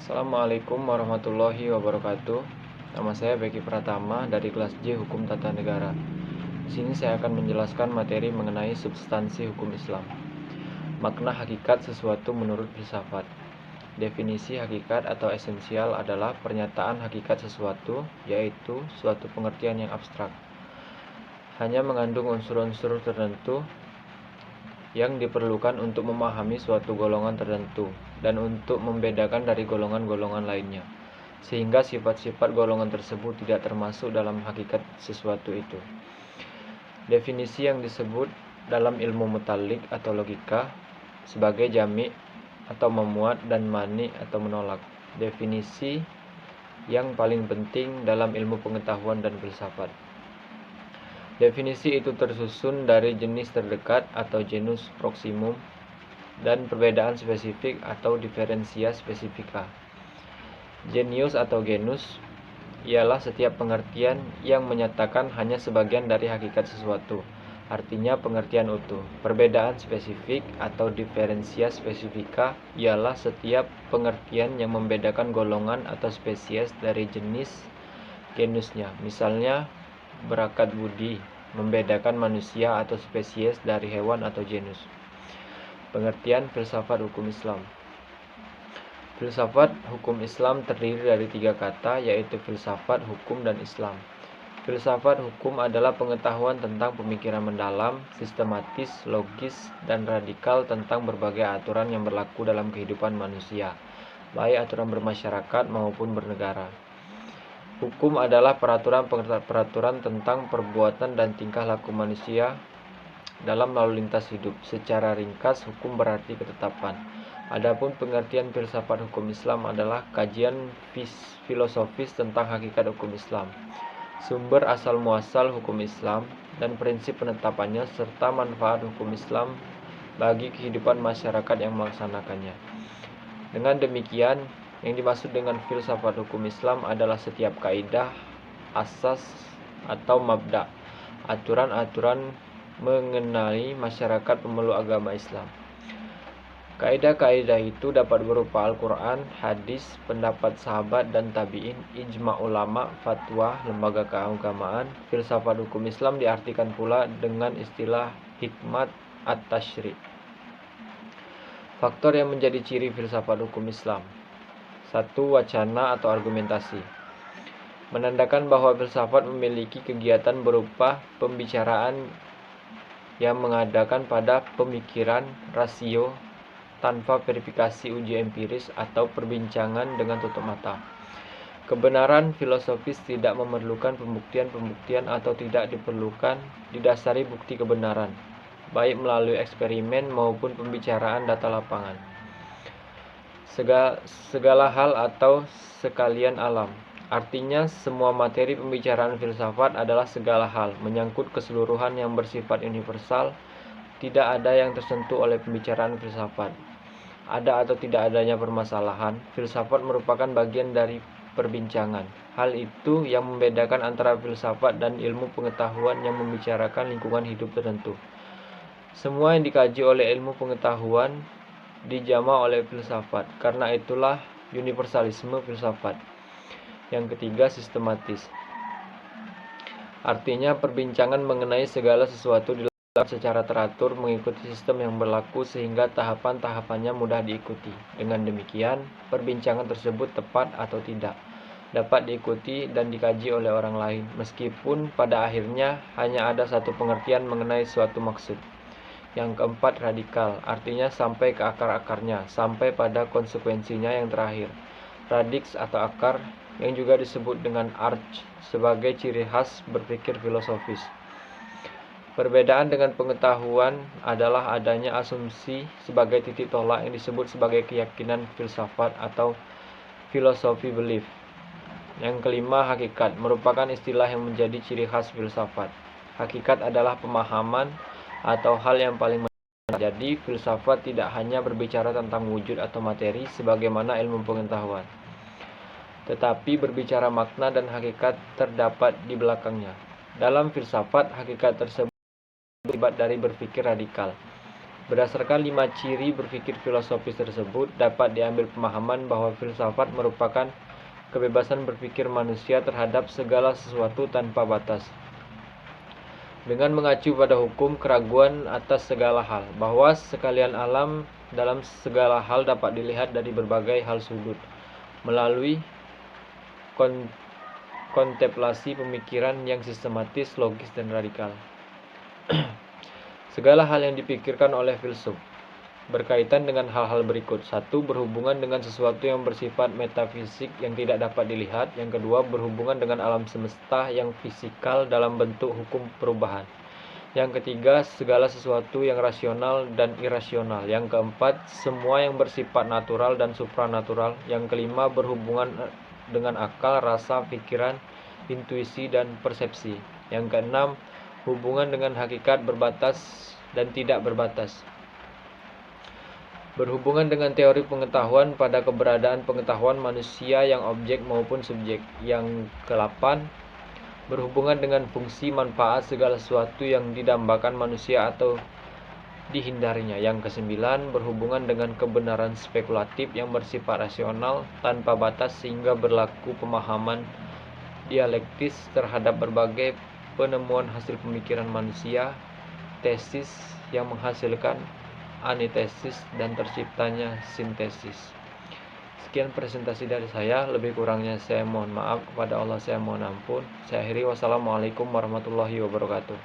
Assalamualaikum warahmatullahi wabarakatuh. Nama saya Beki Pratama dari kelas J Hukum Tata Negara. Di sini saya akan menjelaskan materi mengenai substansi hukum Islam. Makna hakikat sesuatu menurut filsafat. Definisi hakikat atau esensial adalah pernyataan hakikat sesuatu, yaitu suatu pengertian yang abstrak. Hanya mengandung unsur-unsur tertentu yang diperlukan untuk memahami suatu golongan tertentu dan untuk membedakan dari golongan-golongan lainnya, sehingga sifat-sifat golongan tersebut tidak termasuk dalam hakikat sesuatu itu. Definisi yang disebut dalam ilmu mutalik atau logika sebagai jami' atau memuat dan mani atau menolak. Definisi yang paling penting dalam ilmu pengetahuan dan filsafat. Definisi itu tersusun dari jenis terdekat atau genus proximum dan perbedaan spesifik atau differentia specifica. Genius atau genus ialah setiap pengertian yang menyatakan hanya sebagian dari hakikat sesuatu, artinya pengertian utuh. Perbedaan spesifik atau differentia specifica ialah setiap pengertian yang membedakan golongan atau spesies dari jenis genusnya. Misalnya, berakat budi membedakan manusia atau spesies dari hewan atau genus. Pengertian filsafat hukum Islam. Filsafat hukum Islam terdiri dari 3 kata, yaitu filsafat, hukum, dan Islam. Filsafat hukum adalah pengetahuan tentang pemikiran mendalam, sistematis, logis, dan radikal tentang berbagai aturan yang berlaku dalam kehidupan manusia, baik aturan bermasyarakat maupun bernegara. Hukum adalah peraturan tentang perbuatan dan tingkah laku manusia dalam lalu lintas hidup. Secara ringkas, hukum berarti ketetapan. Adapun pengertian filsafat hukum Islam adalah kajian filosofis tentang hakikat hukum Islam, sumber asal muasal hukum Islam, dan prinsip penetapannya serta manfaat hukum Islam bagi kehidupan masyarakat yang melaksanakannya. Dengan demikian, yang dimaksud dengan filsafat hukum Islam adalah setiap kaidah, asas, atau mabda, aturan-aturan mengenai masyarakat pemeluk agama Islam. Kaidah-kaidah itu dapat berupa Al-Quran, hadis, pendapat sahabat dan tabi'in, ijma' ulama, fatwa, lembaga keagamaan. Filsafat hukum Islam diartikan pula dengan istilah hikmat at-tashri'. Faktor yang menjadi ciri filsafat hukum Islam. 1. Wacana atau argumentasi. Menandakan bahwa filsafat memiliki kegiatan berupa pembicaraan yang mengadakan pada pemikiran rasio tanpa verifikasi uji empiris atau perbincangan dengan tutup mata. Kebenaran filosofis tidak memerlukan pembuktian atau tidak diperlukan didasari bukti kebenaran, baik melalui eksperimen maupun pembicaraan data lapangan. Segala hal atau sekalian alam. Artinya, semua materi pembicaraan filsafat adalah segala hal, menyangkut keseluruhan yang bersifat universal. Tidak ada yang tersentuh oleh pembicaraan filsafat. Ada atau tidak adanya permasalahan, filsafat merupakan bagian dari perbincangan. Hal itu yang membedakan antara filsafat dan ilmu pengetahuan yang membicarakan lingkungan hidup tertentu. Semua yang dikaji oleh ilmu pengetahuan dijama oleh filsafat. Karena itulah universalisme filsafat. Yang ketiga, sistematis. Artinya perbincangan mengenai segala sesuatu dilakukan secara teratur mengikuti sistem yang berlaku sehingga tahapan-tahapannya mudah diikuti. Dengan demikian, perbincangan tersebut tepat atau tidak dapat diikuti dan dikaji oleh orang lain, meskipun pada akhirnya hanya ada satu pengertian mengenai suatu maksud. Yang keempat, radikal, artinya sampai ke akar-akarnya, sampai pada konsekuensinya yang terakhir. Radix atau akar, yang juga disebut dengan arch, sebagai ciri khas berpikir filosofis. Perbedaan dengan pengetahuan adalah adanya asumsi sebagai titik tolak yang disebut sebagai keyakinan filsafat atau philosophy belief. Yang kelima, hakikat, merupakan istilah yang menjadi ciri khas filsafat. Hakikat adalah pemahaman atau hal yang paling benar. Jadi, filsafat tidak hanya berbicara tentang wujud atau materi sebagaimana ilmu pengetahuan, tetapi berbicara makna dan hakikat terdapat di belakangnya. Dalam filsafat, hakikat tersebut akibat dari berpikir radikal. Berdasarkan 5 ciri berpikir filosofis tersebut, dapat diambil pemahaman bahwa filsafat merupakan kebebasan berpikir manusia terhadap segala sesuatu tanpa batas. Dengan mengacu pada hukum keraguan atas segala hal, bahwa sekalian alam dalam segala hal dapat dilihat dari berbagai hal sudut, melalui kontemplasi pemikiran yang sistematis, logis, dan radikal. Segala hal yang dipikirkan oleh filsuf berkaitan dengan hal-hal berikut. 1. Berhubungan dengan sesuatu yang bersifat metafisik yang tidak dapat dilihat. Yang kedua, berhubungan dengan alam semesta yang fisikal dalam bentuk hukum perubahan. Yang ketiga, segala sesuatu yang rasional dan irasional. Yang keempat, semua yang bersifat natural dan supranatural. Yang kelima, berhubungan dengan akal, rasa, pikiran, intuisi, dan persepsi. Yang keenam, hubungan dengan hakikat berbatas dan tidak berbatas. Berhubungan dengan teori pengetahuan pada keberadaan pengetahuan manusia yang objek maupun subjek. Yang ke-8, berhubungan dengan fungsi manfaat segala sesuatu yang didambakan manusia atau dihindarinya. Yang ke-9, berhubungan dengan kebenaran spekulatif yang bersifat rasional tanpa batas sehingga berlaku pemahaman dialektis terhadap berbagai penemuan hasil pemikiran manusia, tesis yang menghasilkan antitesis dan terciptanya sintesis. Sekian presentasi dari saya, lebih kurangnya saya mohon maaf, kepada Allah saya mohon ampun. Saya akhiri, wassalamualaikum warahmatullahi wabarakatuh.